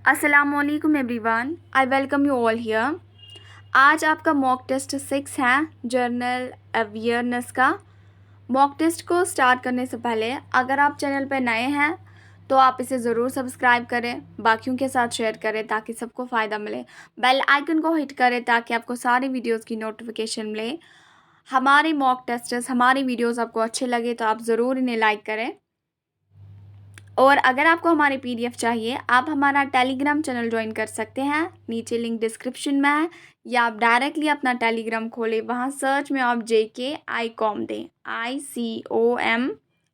अस्सलामुअलैकुम everyone, I welcome you all here. आज आपका मॉक टेस्ट 6 है जर्नल अवेयरनेस का। मॉक टेस्ट को स्टार्ट करने से पहले अगर आप चैनल पर नए हैं तो आप इसे ज़रूर सब्सक्राइब करें, बाकियों के साथ शेयर करें ताकि सबको फ़ायदा मिले। बेल आइकन को हिट करें ताकि आपको सारी वीडियोस की नोटिफिकेशन मिले। हमारे मॉक टेस्ट्स, हमारी वीडियोस आपको अच्छे लगे तो आप ज़रूर इन्हें लाइक करें। और अगर आपको हमारे पीडीएफ चाहिए आप हमारा टेलीग्राम चैनल ज्वाइन कर सकते हैं, नीचे लिंक डिस्क्रिप्शन में है, या आप डायरेक्टली अपना टेलीग्राम खोलें, वहाँ सर्च में आप JKICOM दें,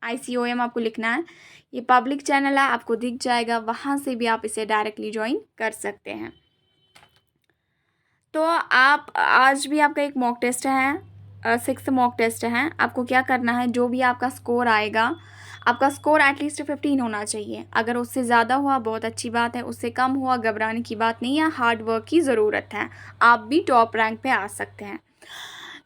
ICOM आपको लिखना है। ये पब्लिक चैनल है, आपको दिख जाएगा, वहाँ से भी आप इसे डायरेक्टली ज्वाइन कर सकते हैं। तो आप आज भी आपका एक मॉक टेस्ट है, 6th मॉक टेस्ट है। आपको क्या करना है, जो भी आपका स्कोर आएगा, आपका स्कोर एटलीस्ट 15 होना चाहिए। अगर उससे ज़्यादा हुआ बहुत अच्छी बात है, उससे कम हुआ घबराने की बात नहीं है, हार्ड वर्क की ज़रूरत है, आप भी टॉप रैंक पे आ सकते हैं।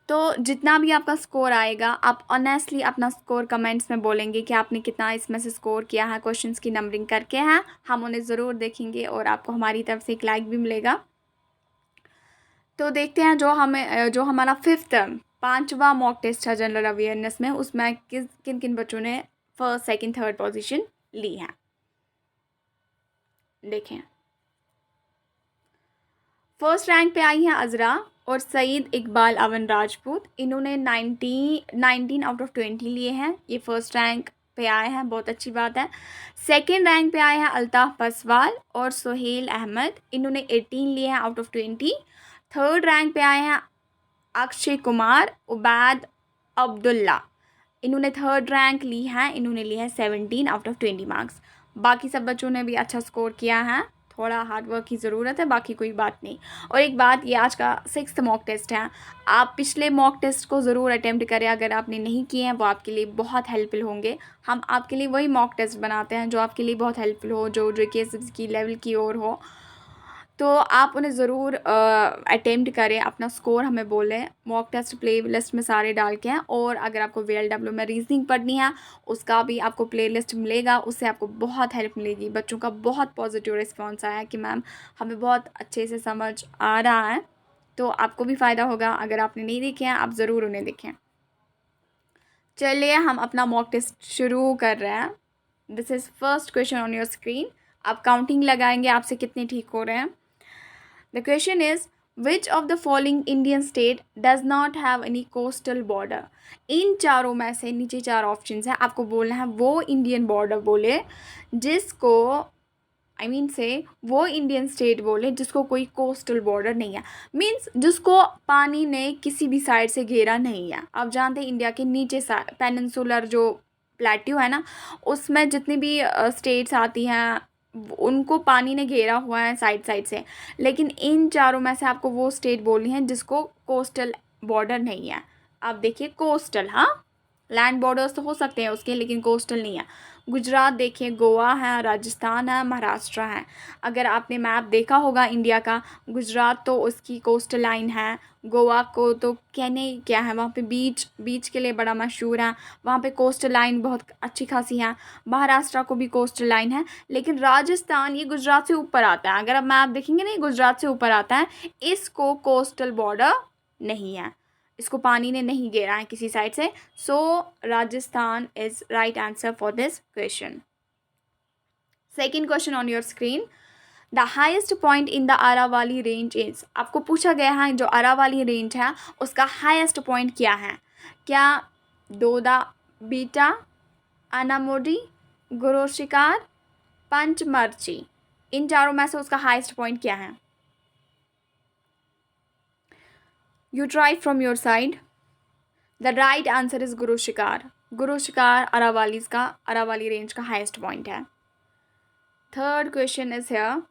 तो जितना भी आपका स्कोर आएगा आप ऑनेस्टली अपना स्कोर कमेंट्स में बोलेंगे कि आपने कितना इसमें से स्कोर किया है, क्वेश्चंस की नंबरिंग करके हैं, हम उन्हें ज़रूर देखेंगे और आपको हमारी तरफ से एक लाइक भी मिलेगा। तो देखते हैं जो हमारा 5वां मॉक टेस्ट है जनरल अवेयरनेस में, उसमें किन किन बच्चों ने फर्स्ट, सेकंड, थर्ड पोजीशन ली है। देखें, फर्स्ट रैंक पे आई है अजरा और सईद इकबाल अवन राजपूत। इन्होंने 19 आउट ऑफ 20 लिए हैं, ये फर्स्ट रैंक पे आए हैं, बहुत अच्छी बात है। सेकेंड रैंक पे आए हैं अल्ताफ़ पसवाल और सुहेल अहमद, इन्होंने 18 लिए हैं आउट ऑफ 20। थर्ड रैंक पे आए हैं अक्षय कुमार उबैद अब्दुल्ला, इन्होंने थर्ड रैंक ली है, इन्होंने ली है 17 आउट ऑफ 20 मार्क्स। बाकी सब बच्चों ने भी अच्छा स्कोर किया है, थोड़ा हार्डवर्क की ज़रूरत है, बाकी कोई बात नहीं। और एक बात, ये आज का 6th मॉक टेस्ट है, आप पिछले मॉक टेस्ट को ज़रूर अटैम्प्ट करें। अगर आपने नहीं किए हैं वो आपके लिए बहुत हेल्पफुल होंगे। हम आपके लिए वही मॉक टेस्ट बनाते हैं जो आपके लिए बहुत हेल्पफुल हो, जो JK की लेवल की ओर हो, तो आप उन्हें ज़रूर अटेम्प्ट करें, अपना स्कोर हमें बोलें। मॉक टेस्ट प्ले लिस्ट में सारे डाल के हैं, और अगर आपको VLW में रीजनिंग पढ़नी है उसका भी आपको प्ले लिस्ट मिलेगा, उससे आपको बहुत हेल्प मिलेगी। बच्चों का बहुत पॉजिटिव रिस्पॉन्स आया कि मैम हमें बहुत अच्छे से समझ आ रहा है, तो आपको भी फ़ायदा होगा। अगर आपने नहीं देखे हैं आप ज़रूर उन्हें देखें। चलिए हम अपना मॉक टेस्ट शुरू कर रहे हैं। This is first question on your screen. आप काउंटिंग लगाएंगे आपसे कितने ठीक हो रहे हैं। The question is, which of the following Indian state does not have any coastal border? इन चारों में से नीचे 4 ऑप्शंस हैं, आपको बोलना है वो इंडियन बॉर्डर बोले जिसको वो इंडियन स्टेट बोले जिसको कोई कोस्टल बॉर्डर नहीं है, मीन्स जिसको पानी ने किसी भी साइड से घेरा नहीं है। आप जानते हैं इंडिया के नीचे पेनिनसुलर जो प्लेट्यू है ना, उसमें जितनी भी स्टेट्स आती हैं उनको पानी ने घेरा हुआ है साइड से, लेकिन इन चारों में से आपको वो स्टेट बोलनी है जिसको कोस्टल बॉर्डर नहीं है। आप देखिए कोस्टल, हाँ लैंड बॉर्डर्स तो हो सकते हैं उसके, लेकिन कोस्टल नहीं है। गुजरात देखिए, गोवा है, राजस्थान है, महाराष्ट्र है। अगर आपने मैप देखा होगा इंडिया का, गुजरात तो उसकी कोस्टल लाइन है, गोवा को तो कहने क्या है, वहाँ पे बीच के लिए बड़ा मशहूर है, वहाँ पे कोस्टल लाइन बहुत अच्छी खासी है। महाराष्ट्र को भी कोस्टल लाइन है, लेकिन राजस्थान ये गुजरात से ऊपर आता है। अगर आप मैप देखेंगे ना, ये गुजरात से ऊपर आता है, इसको कोस्टल बॉर्डर नहीं है, इसको पानी ने नहीं घेरा है किसी साइड से। So Rajasthan is right answer for this question. Second question on your screen, the highest point in the Aravalli range is. आपको पूछा गया है जो अरावली रेंज है उसका हाइस्ट पॉइंट क्या है। क्या दोदा बीटा, अनामोडी, गुरु शिकार, पंचमर्ची, इन चारों में से उसका हाइस्ट पॉइंट क्या है। You try from your side. The right answer is गुरु शिकार। गुरु शिकार अरावली रेंज का हाइस्ट पॉइंट है। Third question is here,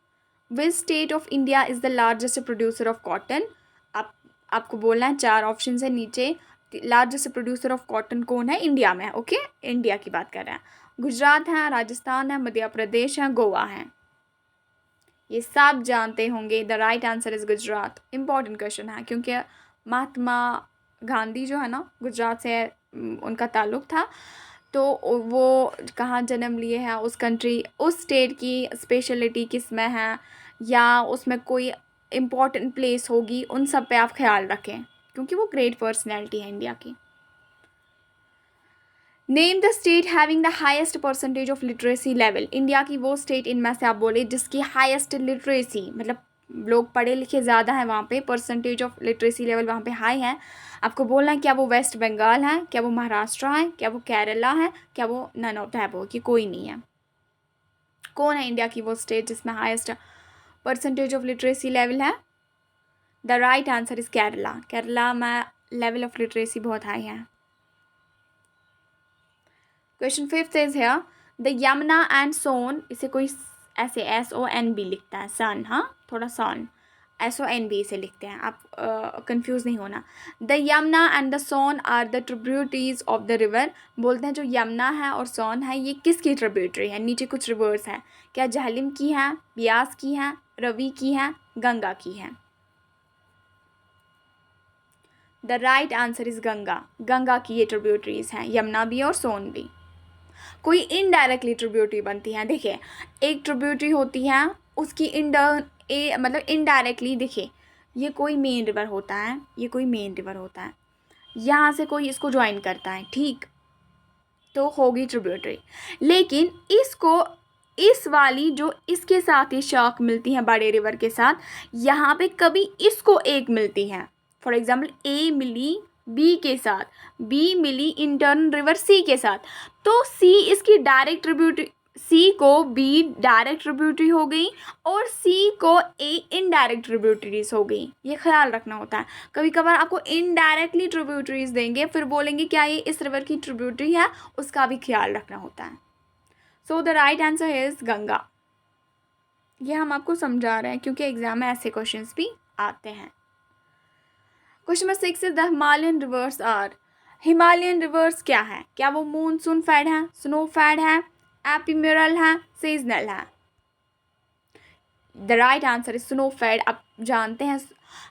which state of India is the largest producer of cotton. आपको बोलना है, 4 ऑप्शन है नीचे, लार्जेस्ट प्रोड्यूसर ऑफ कॉटन कौन है इंडिया में। ओके, इंडिया की बात कर रहे हैं। गुजरात है, राजस्थान है, मध्य प्रदेश है, गोवा है। ये सब जानते होंगे, the right answer is Gujarat. Important question है क्योंकि महात्मा गांधी जो है ना गुजरात से उनका ताल्लुक था, तो वो कहाँ जन्म लिए हैं, उस कंट्री, उस स्टेट की स्पेशलिटी किस में है, या उसमें कोई इम्पोर्टेंट प्लेस होगी, उन सब पे आप ख्याल रखें क्योंकि वो ग्रेट पर्सनैलिटी है इंडिया की। Name the state having the highest percentage of literacy level. India की वो स्टेट इनमें से आप बोले जिसकी हाइस्ट लिटरेसी, मतलब लोग पढ़े लिखे ज़्यादा हैं वहाँ पे, परसेंटेज ऑफ लिटरेसी लेवल वहाँ पे हाई है। आपको बोलना है क्या वो वेस्ट बंगाल है, क्या वो महाराष्ट्र है, क्या वो केरला है, क्या वो नन ऑफ द अबव, कि कोई नहीं है। कौन है इंडिया की वो स्टेट जिसमें highest percentage of literacy level है? The right answer is Kerala. Kerala में लेवल ऑफ लिटरेसी बहुत हाई है। Question 5 is here, the Yamuna and Son, इसे कोई ऐसे SON भी लिखता है, सन, हाँ थोड़ा सन, SON भी इसे लिखते हैं, आप कंफ्यूज नहीं होना। The Yamuna and the Son are the tributaries of the river. बोलते हैं जो यमुना है और सोन है ये किसकी ट्रिब्यूटरी है? नीचे कुछ रिवर्स हैं, क्या झेलम की है, ब्यास की है, रवि की है, गंगा की है? The right answer is Ganga. Ganga की ये ट्रिब्यूटरीज हैं, यमुना भी और सोन भी। कोई इनडायरेक्टली ट्रिब्यूटरी बनती हैं, देखिए एक ट्रिब्यूटरी होती है उसकी मतलब इनडायरेक्टली, देखिए ये कोई मेन रिवर होता है, ये कोई मेन रिवर होता है, यहाँ से कोई इसको ज्वाइन करता है, ठीक, तो होगी ट्रिब्यूटरी। लेकिन इसको, इस वाली जो इसके साथ ही शाख मिलती हैं बड़े रिवर के साथ, यहाँ पे कभी इसको एक मिलती हैं। फॉर एग्जाम्पल A मिली B के साथ, B मिली इंटर्न रिवर C के साथ, तो C इसकी डायरेक्ट ट्रिब्यूटरी, C को B डायरेक्ट ट्रिब्यूटरी हो गई और C को A इनडायरेक्ट ट्रिब्यूटरीज हो गई। ये ख्याल रखना होता है। कभी कभार आपको इनडायरेक्टली ट्रिब्यूटरीज देंगे, फिर बोलेंगे क्या ये इस रिवर की ट्रिब्यूटरी है, उसका भी ख्याल रखना होता है। So the right answer is Ganga. ये हम आपको समझा रहे हैं क्योंकि एग्जाम में ऐसे क्वेश्चंस भी आते हैं। Question number 6 is the Himalayan rivers are. Himalayan rivers क्या है? क्या वो मूनसून फेड है, स्नो फेड है, एपिमेरल है, सीजनल है? The right answer is snow fed. आप जानते हैं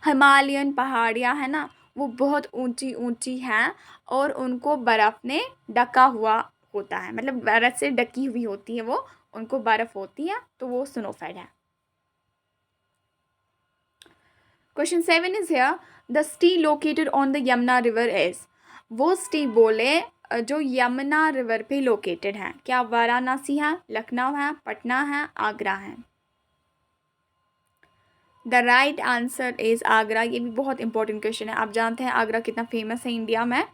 हिमालयन पहाड़ियाँ है ना, वो बहुत ऊंची ऊंची हैं और उनको बर्फ़ ने ढका हुआ होता है, मतलब बर्फ़ से ढकी हुई होती है वो, उनको बर्फ़ होती है, तो वो स्नो फेड है। Question 7 is here, the city located on the Yamuna river is. वो सिटी बोले जो यमुना रिवर पे लोकेटेड है, क्या वाराणसी है, लखनऊ है, पटना है, आगरा है? The right answer is Agra. ये भी बहुत इंपॉर्टेंट क्वेश्चन है। आप जानते हैं आगरा कितना फेमस है इंडिया में?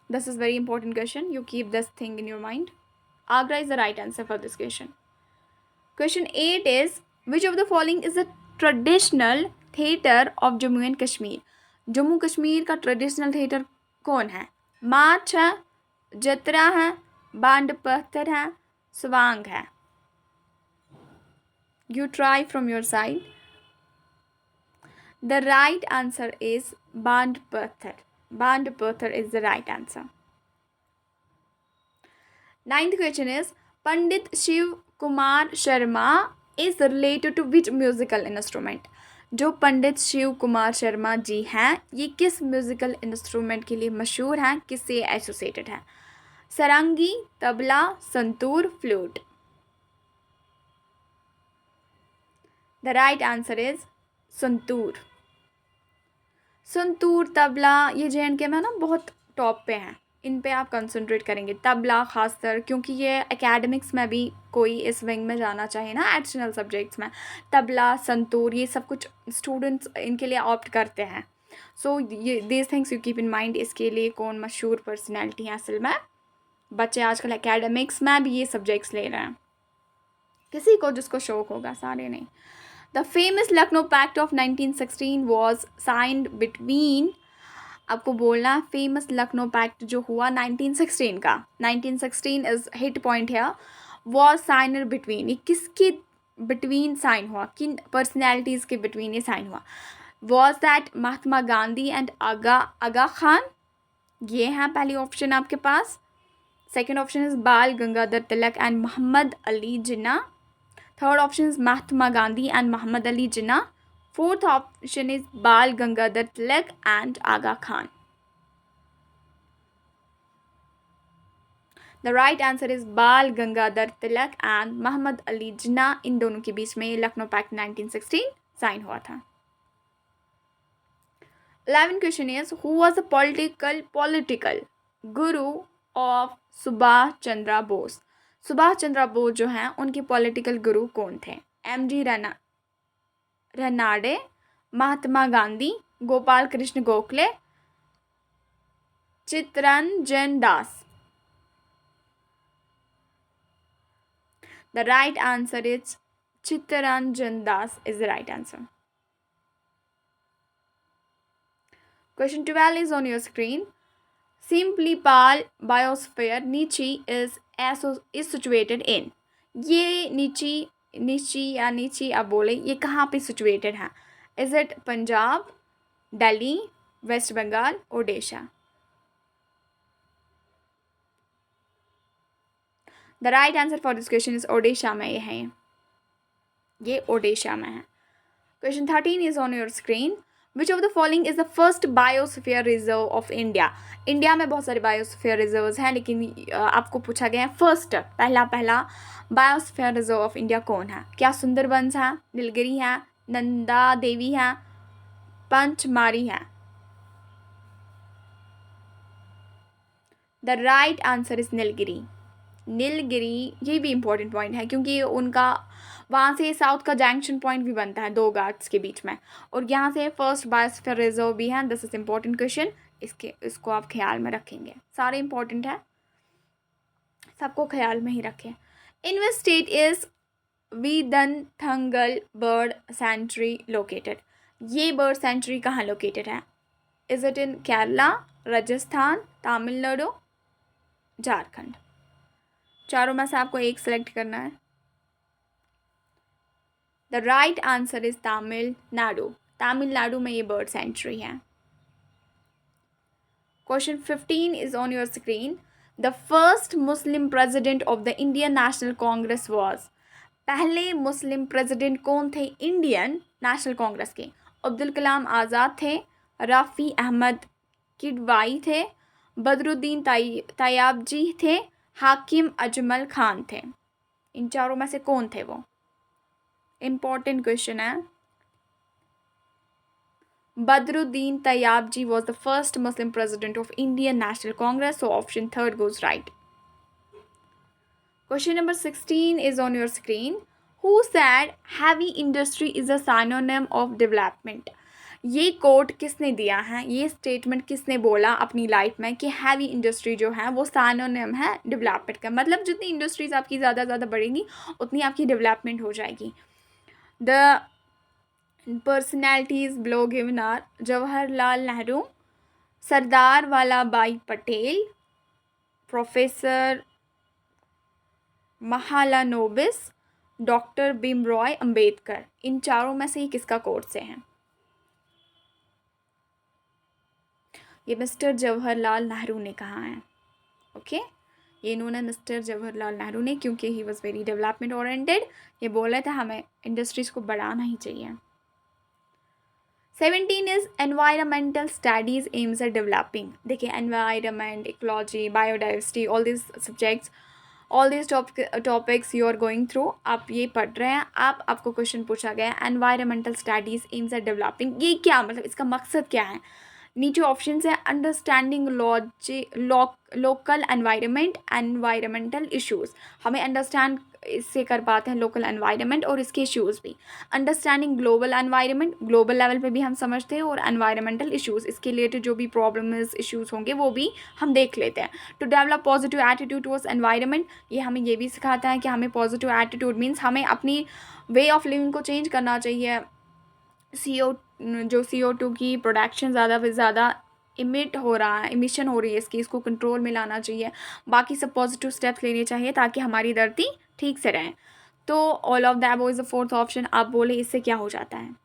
This is very important question, you keep this thing in your mind. Agra is the right answer for this question. Question 8 is, which of the following is the traditional theatre of Jammu and Kashmir. Jammu Kashmir का traditional theatre कौन है? मार्च है, जतरा है, bond पत्थर है, स्वांग है? You try from your side. The right answer is Band Pathar. Band Pathar is the right answer. Ninth question is, Pandit Shiv Kumar Sharma is related to which musical instrument? जो पंडित शिव कुमार शर्मा जी हैं ये किस musical instrument के लिए मशहूर हैं, किससे associated हैं? Sarangi, tabla, santoor, flute? The right answer is santoor. Santoor, tabla, ये JNK में ना बहुत टॉप पे हैं, इन पे आप कंसंट्रेट करेंगे। तबला खासकर क्योंकि ये एकेडमिक्स में भी कोई इस विंग में जाना चाहिए ना, एडिशनल सब्जेक्ट्स में, तबला, संतूर, ये सब कुछ स्टूडेंट्स इनके लिए ऑप्ट करते हैं। सो ये this things you keep in mind. इसके लिए कौन मशहूर पर्सनैलिटी है? असल में बच्चे आजकल एकेडमिक्स में भी ये सब्जेक्ट्स ले रहे हैं, किसी को जिसको शौक होगा, सारे नहीं। The famous Lucknow Pact of 1916 was signed between, आपको बोलना फेमस लखनऊ पैक्ट जो हुआ 1916 का, 1916 इज हिट पॉइंट है, वॉज साइनर बिटवीन, ये किसके बिटवीन साइन हुआ, किन पर्सनैलिटीज़ के बिटवीन ये साइन हुआ? Was that Mahatma Gandhi and Aga Khan? ये हैं पहली ऑप्शन आपके पास। Second option is Bal Gangadhar Tilak and Mohammad Ali Jinnah. Third option is Mahatma Gandhi and Muhammad Ali Jinnah. Fourth option is Bal Gangadhar Tilak and Aga Khan. The right answer is Bal Gangadhar Tilak and Mohammad Ali जिन्ना, इन दोनों के बीच में Lucknow pact 1916 sign हुआ था. 11 question is who was the political Guru of Subhash Chandra Bose. Subhash Chandra Bose जो हैं उनके political गुरु कौन थे? MG. Ranade, Mahatma Gandhi, Gopal Krishna Gokhale, Chittaranjan Das. The right answer is Chittaranjan Das is the right answer. Question 12 is on your screen. Simply Pal Biosphere Nichi is situated in. ये नीची आप बोले ये कहाँ पे situated है? Is it Punjab, Delhi, west Bengal, Odisha? The right answer for this question is Odisha में ये ओडिशा में है. Question 13 is on your screen. Which of the following is the first biosphere reserve of India? India में बहुत सारे बायोस्फीयर रिजर्व्स हैं, लेकिन आपको पूछा गया है फर्स्ट पहला बायोस्फीयर रिजर्व ऑफ इंडिया कौन है? क्या सुंदरबंस है, नीलगिरी है, नंदा देवी है, पंचमारी है? The right answer is Nilgiri. ये भी इम्पोर्टेंट पॉइंट है क्योंकि उनका वहाँ से साउथ का जंक्शन पॉइंट भी बनता है दो घाट्स के बीच में, और यहाँ से फर्स्ट बायोस्फीयर रिजर्व भी है. दिस इज इम्पोर्टेंट क्वेश्चन, इसको आप ख्याल में रखेंगे. सारे इम्पोर्टेंट है, सबको ख्याल में ही रखें. In which state is Vedanthangal bird sanctuary located? ये बर्ड सेंचुरी कहाँ लोकेटेड है? Is it in Kerala, Rajasthan, Tamil Nadu, Jharkhand? चारों में से आपको एक सेलेक्ट करना है. The right answer is Tamil Nadu में ये बर्ड सेंचुरी है. Question 15 is on your screen. The first Muslim president of the Indian National Congress was. पहले मुस्लिम प्रेसिडेंट कौन थे इंडियन नेशनल कांग्रेस के? अब्दुल कलाम आज़ाद थे, रफ़ी अहमद किडवाई थे, बदरुद्दीन तैयबजी थे, हाकिम अजमल खान थे. इन चारों में से कौन थे वो? इम्पॉर्टेंट क्वेश्चन है. Badruddin Tayyabji was the first Muslim president of Indian National Congress, so option 3 goes right. Question number 16 is on your screen. Who said heavy industry is a synonym of development? ये coat किसने दिया है, ये statement किसने बोला अपनी life में कि हैवी इंडस्ट्री जो है वो साइनोनिम है डेवलपमेंट का? मतलब जितनी इंडस्ट्रीज आपकी ज़्यादा बढ़ेंगी उतनी आपकी डेवलपमेंट हो जाएगी. The personalities below given are Jawaharlal Nehru, Sardar Vallabhbhai Patel, professor Mahalanobis, doctor Bhimrao Ambedkar. इन चारों में से ही किसका कोट से हैं? ये मिस्टर जवाहरलाल नेहरू ने कहा है. ओके ये इन्होंने मिस्टर जवाहरलाल नेहरू ने, क्योंकि he was very development oriented, ये बोला था हमें इंडस्ट्रीज़ को बढ़ाना ही चाहिए. 17 is environmental studies aims at developing. देखिए environment, ecology, biodiversity, all this subjects, all this topics you are going through, आप ये पढ़ रहे हैं. आपको क्वेश्चन पूछा गया environmental studies aims at developing, ये क्या मतलब, इसका मकसद क्या है? नीचे ऑप्शन है understanding local environment, environmental issues. हमें अंडरस्टैंड इससे कर पाते हैं लोकल एनवायरनमेंट और इसके इश्यूज़ भी. Understanding global environment, global level पे भी हम समझते हैं, और एनवायरमेंटल इश्यूज़, इसके रिलेटेड जो भी प्रॉब्लम्स इश्यूज़ होंगे वो भी हम देख लेते हैं. To develop positive attitude towards environment, ये हमें ये भी सिखाता है कि हमें पॉजिटिव एटीट्यूड मीन्स हमें अपनी वे ऑफ लिविंग को चेंज करना चाहिए. CO2 की प्रोडक्शन ज़्यादा से ज़्यादा इमिशन हो रही है इसको कंट्रोल में लाना चाहिए. बाकी सब पॉजिटिव स्टेप्स लेने चाहिए ताकि हमारी धरती ठीक से रहे. तो all of the above is the fourth option. आप बोले इससे क्या हो जाता है?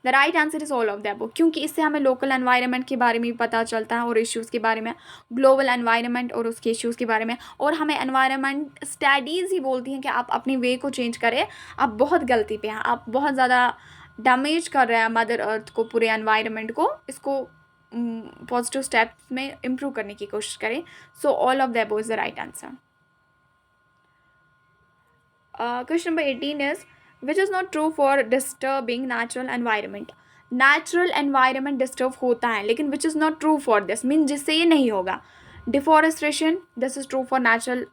The right answer is all of the above, क्योंकि इससे हमें लोकल एनवायरनमेंट के बारे में भी पता चलता है और इश्यूज़ के बारे में, ग्लोबल एनवायरनमेंट और उसके इश्यूज़ के बारे में. और हमें एनवायरनमेंट स्टडीज़ ही बोलती हैं कि आप अपनी वे को चेंज करें. आप बहुत गलती पे हैं, आप बहुत ज़्यादा डैमेज कर रहे हैं मदर अर्थ को, पूरे एनवायरनमेंट को. इसको पॉजिटिव स्टेप्स में इम्प्रूव करने की कोशिश करें. So all of the above is the right answer. Question number 18 is, which is not true for disturbing natural environment. Natural environment disturb होता है, लेकिन which is not true for this mean जिससे ये नहीं होगा. Deforestation, this is true for natural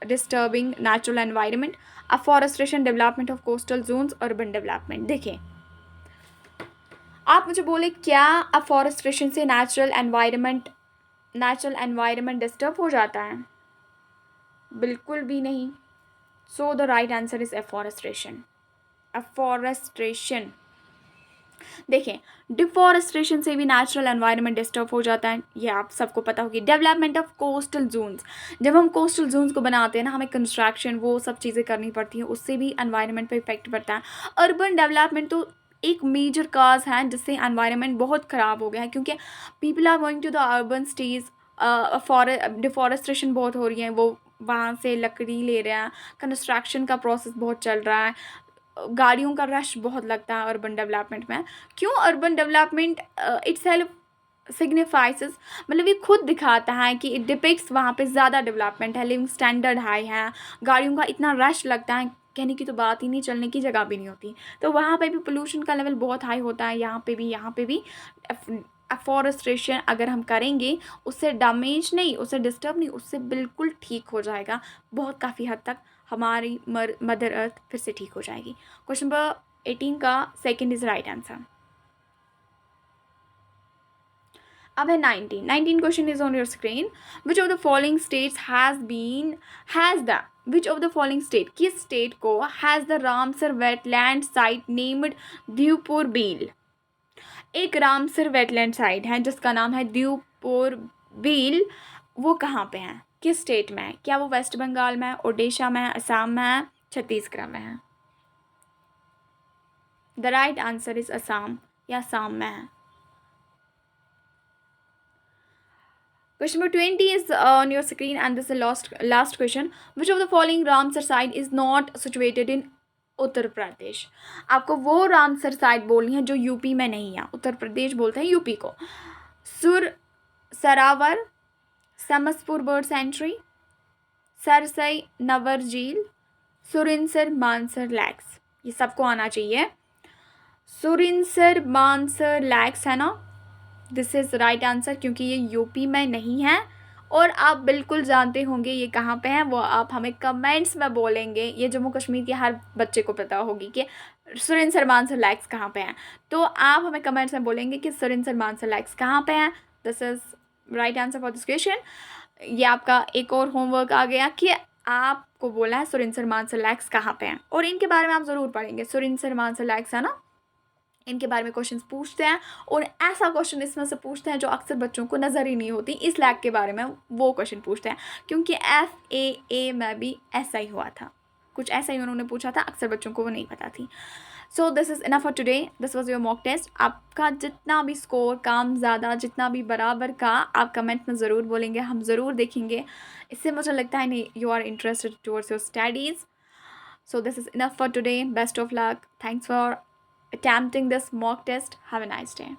disturbing natural environment. Afforestation, development of coastal zones, urban development. देखें, आप मुझे बोले क्या अफॉरेस्ट्रेशन से नेचुरल एनवायरनमेंट डिस्टर्ब हो जाता है? बिल्कुल भी नहीं. So the right answer is afforestation. Afforestation. देखें, डिफॉरेस्ट्रेशन से भी नेचुरल एनवायरनमेंट डिस्टर्ब हो जाता है, ये आप सबको पता होगी. डेवलपमेंट ऑफ कोस्टल जोन्स, जब हम कोस्टल जोन्स को बनाते हैं ना, हमें कंस्ट्रक्शन वो सब चीज़ें करनी पड़ती हैं, उससे भी एनवायरनमेंट पे इफेक्ट पड़ता है. अर्बन डेवलपमेंट तो एक मेजर काज है जिससे एनवायरनमेंट बहुत ख़राब हो गया है, क्योंकि people are going to the urban stage. Deforestation बहुत हो रही है, वो वहाँ से लकड़ी ले रहे हैं, कंस्ट्रक्शन का प्रोसेस बहुत चल रहा है, गाड़ियों का रश बहुत लगता है अर्बन डेवलपमेंट में. क्यों? अर्बन डेवलपमेंट इटसेल्फ सिग्निफाइज, मतलब ये खुद दिखाता है कि इट डिपिक्ट्स वहाँ पे ज़्यादा डेवलपमेंट है, लिविंग स्टैंडर्ड हाई है, गाड़ियों का इतना रश लगता है, कहने की तो बात ही नहीं, चलने की जगह भी नहीं होती. तो वहाँ पे भी पोल्यूशन का लेवल बहुत हाई होता है. यहाँ पे भी अफॉरेस्ट्रेशन अगर हम करेंगे, उससे डैमेज नहीं, उससे डिस्टर्ब नहीं, उससे बिल्कुल ठीक हो जाएगा. बहुत काफ़ी हद तक हमारी मदर अर्थ फिर से ठीक हो जाएगी. क्वेश्चन नंबर 18 का सेकंड इज राइट आंसर. अब है 19 question is on your screen. Which of the following states which of the following state, किस स्टेट को has the Ramsar wetland site named Deepor Beel? एक रामसर वेटलैंड साइट है जिसका नाम है द्यूपुर बील. वो कहाँ पे है, किस स्टेट में है? क्या वो वेस्ट बंगाल में है, ओडिशा में है, असम में है, छत्तीसगढ़ में है? The right answer is Assam, या असम में है. Question number 20 is on your screen, and this is the last question. Which of the following Ramsar site is not situated in Uttar Pradesh? आपको वो रामसर साइट बोलनी है जो यूपी में नहीं है. उत्तर प्रदेश बोलते हैं यूपी को. सरावर, समसपुर बर्ड सेंचुरी, सरसई नवर झील, सुरिनसर मानसर लैक्स. ये सबको आना चाहिए. सुरिनसर मानसर लैक्स है ना, दिस इज़ राइट आंसर, क्योंकि ये यूपी में नहीं है. और आप बिल्कुल जानते होंगे ये कहाँ पे है, वो आप हमें कमेंट्स में बोलेंगे. ये जम्मू कश्मीर के हर बच्चे को पता होगी कि सुरिनसर मानसर लैक्स कहाँ पे हैं. तो आप हमें कमेंट्स में बोलेंगे कि सुरिनसर मानसर लैक्स कहाँ पे हैं. This is right answer for this question. ये आपका एक और होमवर्क आ गया कि आपको बोला है सुरिनसर मानसर लैक्स कहाँ पे हैं, और इनके बारे में आप ज़रूर पढ़ेंगे. सुरिनसर मानसर लैक्स है ना, इनके बारे में क्वेश्चंस पूछते हैं, और ऐसा क्वेश्चन इसमें से पूछते हैं जो अक्सर बच्चों को नज़र ही नहीं होती. इस लैक के बारे में वो क्वेश्चन पूछते हैं, क्योंकि FAA में भी ऐसा ही हुआ था, कुछ ऐसा ही उन्होंने पूछा था, अक्सर बच्चों को वो नहीं पता थी. So this is enough for today. This was your mock test. आपका जितना भी स्कोर कम ज़्यादा, जितना भी बराबर का, आप कमेंट में ज़रूर बोलेंगे, हम ज़रूर देखेंगे. इससे मुझे लगता है नहीं you are interested towards your studies. So this is enough for today. Best of luck. Thanks for attempting this mock test. Have a nice day.